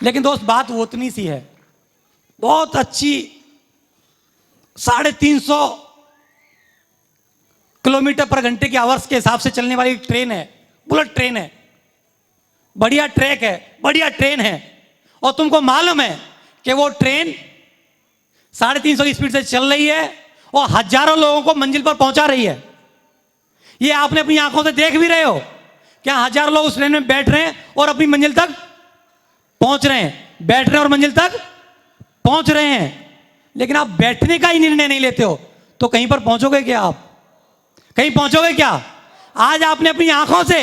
लेकिन दोस्त बात वो उतनी सी है, बहुत अच्छी 350 किलोमीटर पर घंटे के आवर्स के हिसाब से चलने वाली ट्रेन है, बुलेट ट्रेन है, बढ़िया ट्रैक है, बढ़िया ट्रेन है, और तुमको मालूम है कि वो ट्रेन 350 की स्पीड से चल रही है और हजारों लोगों को मंजिल पर पहुंचा रही है। ये आपने अपनी आंखों से देख भी रहे हो, क्या हजारों लोग उस ट्रेन में बैठ रहे हैं और अपनी मंजिल तक पहुंच रहे हैं, बैठ रहे हैं और मंजिल तक पहुंच रहे हैं। लेकिन आप बैठने का ही निर्णय नहीं लेते हो तो कहीं पर पहुंचोगे क्या? आप कहीं पहुंचोगे क्या? आज आपने अपनी आंखों से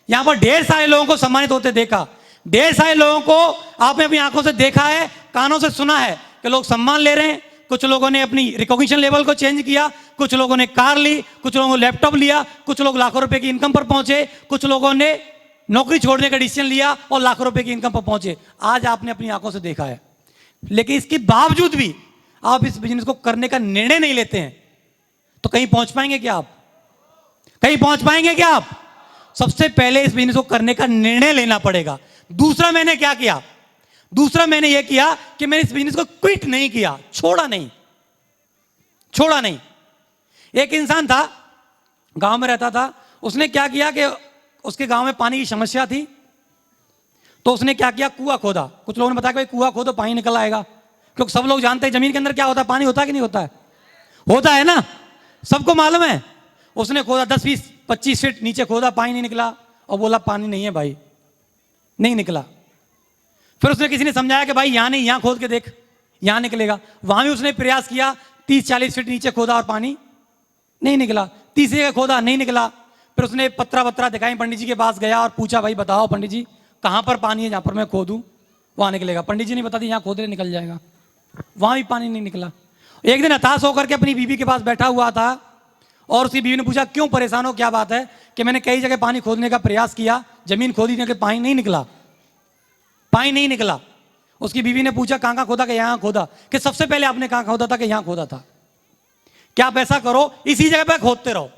यहां पर ढेर सारे लोगों को सम्मानित होते देखा, ढेर सारे लोगों को आपने अपनी आंखों से देखा है, कानों से सुना है कि लोग सम्मान ले रहे हैं। कुछ लोगों ने अपनी रिकॉग्निशन लेवल को चेंज किया, कुछ लोगों ने कार ली, कुछ लोगों ने लैपटॉप लिया, कुछ लोग लाखों रुपए की इनकम पर पहुंचे, कुछ लोगों ने नौकरी छोड़ने का डिसीजन लिया और लाखों रुपए की इनकम पर पहुंचे। आज आपने अपनी आंखों से देखा है, लेकिन इसके बावजूद भी आप इस बिजनेस को करने का निर्णय नहीं लेते हैं तो कहीं पहुंच पाएंगे क्या आप? कहीं पहुंच पाएंगे क्या आप? सबसे पहले इस बिजनेस को करने का निर्णय लेना पड़ेगा। दूसरा मैंने क्या किया? दूसरा मैंने यह किया कि मैंने इस बिजनेस को क्विट नहीं किया, छोड़ा नहीं, छोड़ा नहीं। एक इंसान था, गांव में रहता था, उसने क्या किया कि उसके गांव में पानी की समस्या थी, तो उसने क्या किया, कुआं खोदा। कुछ लोगों ने बताया कि भाई कुआं खोदो पानी निकल आएगा, क्योंकि सब लोग जानते हैं जमीन के अंदर क्या होता है, पानी होता है कि नहीं होता है? होता है ना, सबको मालूम है। उसने खोदा 10, 20, 25 फीट नीचे खोदा, पानी नहीं निकला और बोला पानी नहीं है भाई, नहीं निकला। फिर उसने किसी ने समझाया कि भाई यहां नहीं, यहां खोद के देख, यहां निकलेगा। वहां भी उसने प्रयास किया, 30-40 फीट नीचे खोदा और पानी नहीं निकला। तीसरी जगह खोदा, नहीं निकला। फिर उसने पत्रा दिखाई, पंडित जी के पास गया और पूछा भाई बताओ पंडित जी कहां पर पानी है, जहां पर मैं खोदूं वहां निकलेगा। पंडित जी ने बता दी यहां खोदे निकल जाएगा, वहां भी पानी नहीं निकला। एक दिन हताश होकर के अपनी बीवी के पास बैठा हुआ था और उसकी बीवी ने पूछा क्यों परेशान हो, क्या बात है? कि मैंने कई जगह पानी खोदने का प्रयास किया, जमीन खोदी नहीं, पानी नहीं निकला, पानी नहीं निकला। उसकी बीवी ने पूछा कहां कहां खोदा? कि यहां खोदा। कि सबसे पहले आपने कहां खोदा था? कि यहां खोदा था। क्या आप ऐसा करो, इसी जगह पर खोदते रहो,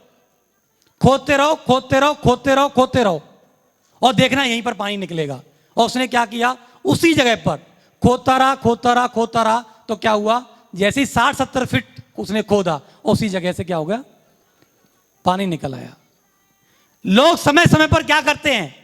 खोदते रहो, खोदते रहो, खोदते रहो, खोदते रहो और देखना यहीं पर पानी निकलेगा। और उसने क्या किया, उसी जगह पर खोदता रहा, खोदता रहा, खोदता रहा। तो क्या हुआ, जैसे ही 60-70 फीट उसने खोदा, उसी जगह से क्या हो गया, पानी निकल आया। लोग समय समय पर क्या करते हैं,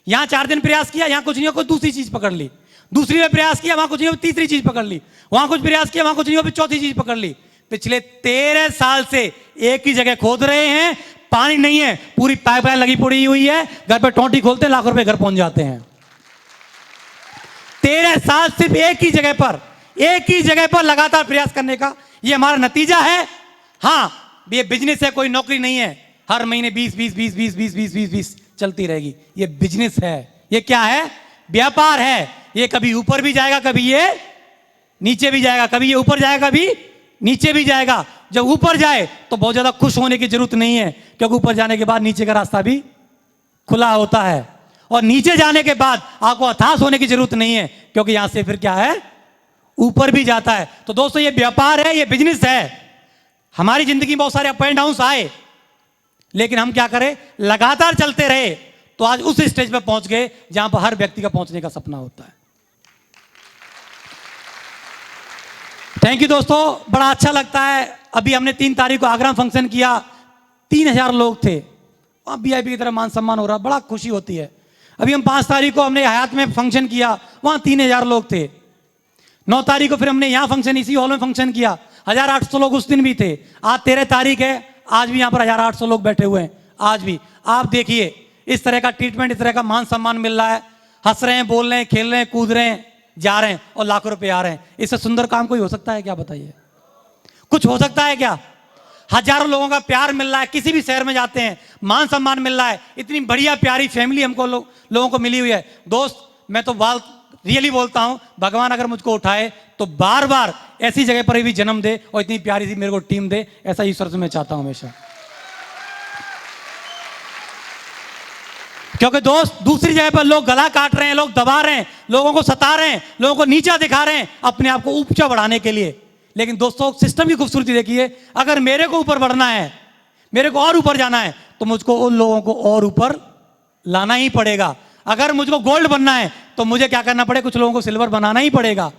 यहां 4 दिन प्रयास किया, यहां कुछ नहीं हो, कोई दूसरी चीज पकड़ ली, दूसरी में प्रयास किया, वहां कुछ नहीं हो, तीसरी चीज पकड़ ली, वहां कुछ प्रयास किया, वहां कुछ नहीं हो, फिर चौथी चीज पकड़ ली। पिछले 13 साल से एक ही जगह खोद रहे हैं, पानी नहीं है, पूरी पाइपलाइन लगी पड़ी हुई है, घर पे टोंटी खोलते हैं, लाखों रुपए घर पहुंच जाते हैं। 13 साल सिर्फ एक ही जगह पर, एक ही जगह पर लगातार प्रयास करने का ये हमारा नतीजा है। हाँ, ये बिजनेस है, कोई नौकरी नहीं है। हर महीने 20 चलती रहेगी। ये बिजनेस है, ये क्या है, व्यापार है। ये कभी ऊपर भी जाएगा, कभी ये नीचे भी जाएगा, कभी ये ऊपर जाएगा, कभी नीचे भी जाएगा। जब ऊपर जाए तो बहुत ज्यादा खुश होने की जरूरत नहीं है, क्योंकि ऊपर जाने के बाद नीचे का रास्ता भी खुला होता है, और नीचे जाने के बाद आपको हताश होने की जरूरत नहीं है, क्योंकि यहां से फिर क्या है, ऊपर भी जाता है। तो दोस्तों ये व्यापार है, ये बिजनेस है। हमारी जिंदगी में बहुत सारे अप एंड डाउन आए, लेकिन हम क्या करें, लगातार चलते रहे तो आज उस स्टेज पर पहुंच गए जहां पर हर व्यक्ति का पहुंचने का सपना होता है। थैंक यू दोस्तों, बड़ा अच्छा लगता है। अभी हमने 3 तारीख को आगरा में फंक्शन किया, 3000 लोग थे, वहां VIP की तरह मान सम्मान हो रहा, बड़ा खुशी होती है। अभी हम 5 तारीख को हमने हयात में फंक्शन किया, वहां 3000 लोग थे। 9 तारीख को फिर हमने यहां फंक्शन, इसी हॉल में फंक्शन किया, 1800 लोग उस दिन भी थे। आज 13 तारीख है, आज भी यहां पर 1800 लोग बैठे हुए हैं। आज भी आप देखिए इस तरह का ट्रीटमेंट, इस तरह का मान सम्मान मिल रहा है, हंस रहे हैं, बोल रहे हैं, खेल रहे हैं, कूद रहे हैं, जा रहे हैं और लाखों रुपए आ रहे हैं। इससे सुंदर काम कोई हो सकता है क्या? बताइए, कुछ हो सकता है क्या? हजारों लोगों का प्यार मिल रहा है, किसी भी शहर में जाते हैं मान सम्मान मिल रहा है, इतनी बढ़िया प्यारी फैमिली हमको लोगों को मिली हुई है। दोस्त मैं तो रियली बोलता हूं, भगवान अगर मुझको उठाए तो बार बार ऐसी जगह पर भी जन्म दे और इतनी प्यारी सी मेरे को टीम दे, ऐसा ईश्वर से मैं चाहता हूं हमेशा। क्योंकि दोस्त दूसरी जगह पर लोग गला काट रहे हैं, लोग दबा रहे हैं, लोगों को सता रहे हैं, लोगों को नीचा दिखा रहे हैं अपने आप को ऊंचा बढ़ाने के लिए। लेकिन दोस्तों सिस्टम की खूबसूरती देखिए, अगर मेरे को ऊपर बढ़ना है, मेरे को और ऊपर जाना है, तो मुझको उन लोगों को और ऊपर लाना ही पड़ेगा। अगर मुझको गोल्ड बनना है तो मुझे क्या करना पड़ेगा, कुछ लोगों को सिल्वर बनाना ही पड़ेगा।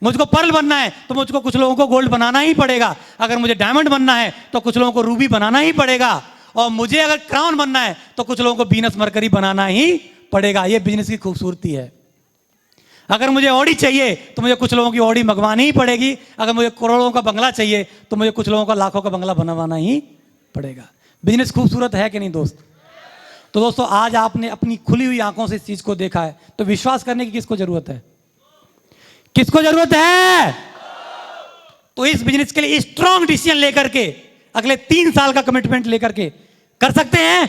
मुझको पर्ल बनना है तो मुझको कुछ लोगों को गोल्ड बनाना ही पड़ेगा। अगर मुझे डायमंड बनना है तो कुछ लोगों को रूबी बनाना ही पड़ेगा। और मुझे अगर क्राउन बनना है तो कुछ लोगों को वीनस मरकरी बनाना ही पड़ेगा। ये बिजनेस की खूबसूरती है। अगर मुझे ऑडी चाहिए तो मुझे कुछ लोगों की ऑडी मंगवानी ही पड़ेगी। अगर मुझे करोड़ों का बंगला चाहिए तो मुझे कुछ लोगों का लाखों का बंगला बनवाना ही पड़ेगा। बिजनेस खूबसूरत है कि नहीं दोस्त? तो दोस्तों, आज आपने अपनी खुली हुई आंखों से इस चीज को देखा है, तो विश्वास करने की किसको जरूरत है? किसको जरूरत है? तो इस बिजनेस के लिए स्ट्रॉन्ग डिसीजन लेकर के अगले 3 साल का कमिटमेंट लेकर के कर सकते हैं,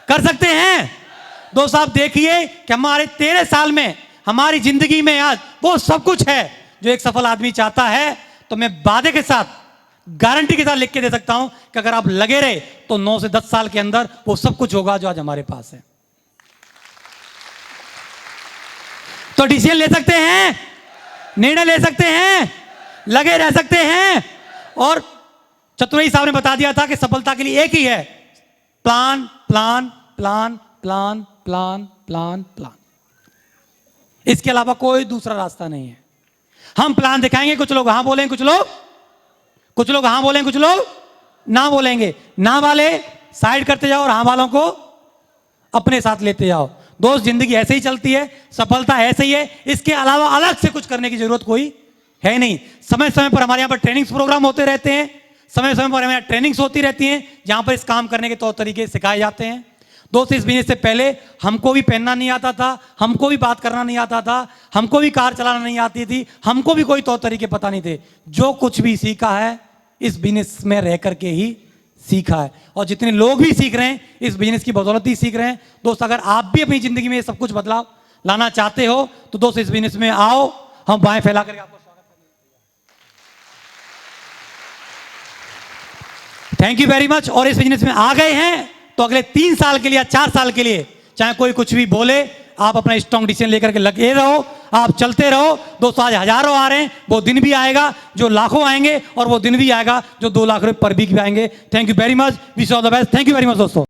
कर सकते हैं। दोस्तों, आप देखिए कि हमारे 13 साल में हमारी जिंदगी में आज वो सब कुछ है जो एक सफल आदमी चाहता है। तो मैं वादे के साथ, गारंटी के साथ लिख के दे सकता हूं कि अगर आप लगे रहे तो 9 से 10 साल के अंदर वो सब कुछ होगा जो आज हमारे पास है। तो डिसीजन ले सकते हैं, निर्णय ले सकते हैं, लगे रह सकते हैं। और चतुरई साहब ने बता दिया था कि सफलता के लिए एक ही है, plan plan plan plan plan plan plan. इसके अलावा कोई दूसरा रास्ता नहीं है। हम प्लान दिखाएंगे, कुछ लोग हां बोलेंगे, कुछ लोग हां बोलेंगे, कुछ लोग ना बोलेंगे। ना वाले साइड करते जाओ और हां वालों को अपने साथ लेते जाओ। दोस्त, जिंदगी ऐसे ही चलती है, सफलता ऐसे ही है। इसके अलावा अलग से कुछ करने की जरूरत कोई है नहीं। समय समय पर हमारे यहां पर ट्रेनिंग्स प्रोग्राम होते रहते हैं, समय समय पर हमारे यहाँ ट्रेनिंग्स होती रहती हैं जहां पर इस काम करने के तौर तरीके सिखाए जाते हैं। दोस्त, इस बिजनेस से पहले हमको भी पहनना नहीं आता था, हमको भी बात करना नहीं आता था, हमको भी कार चलाना नहीं आती थी, हमको भी कोई तौर तरीके पता नहीं थे। जो कुछ भी सीखा है इस बिजनेस में रह करके ही सीखा है। और जितने लोग भी सीख रहे हैं इस बिजनेस की बदौलत ही सीख रहे हैं। दोस्त, अगर आप भी अपनी जिंदगी में सब कुछ बदलाव लाना चाहते हो तो दोस्त इस बिजनेस में आओ। हम बाएं फैला करके आपको स्वागत करेंगे। Thank you very much. और इस बिजनेस में आ गए हैं तो अगले 3 साल के लिए या 4 साल के लिए चाहे कोई कुछ भी बोले, आप अपना स्ट्रॉन्ग डिसीजन लेकर के लगे रहो, आप चलते रहो। दोस्तों, आज हजारों आ रहे हैं, वो दिन भी आएगा जो लाखों आएंगे, और वो दिन भी आएगा जो 2 लाख रुपए पर वीक भी आएंगे। Thank you very much, wish all the best. Thank you very much दोस्तों।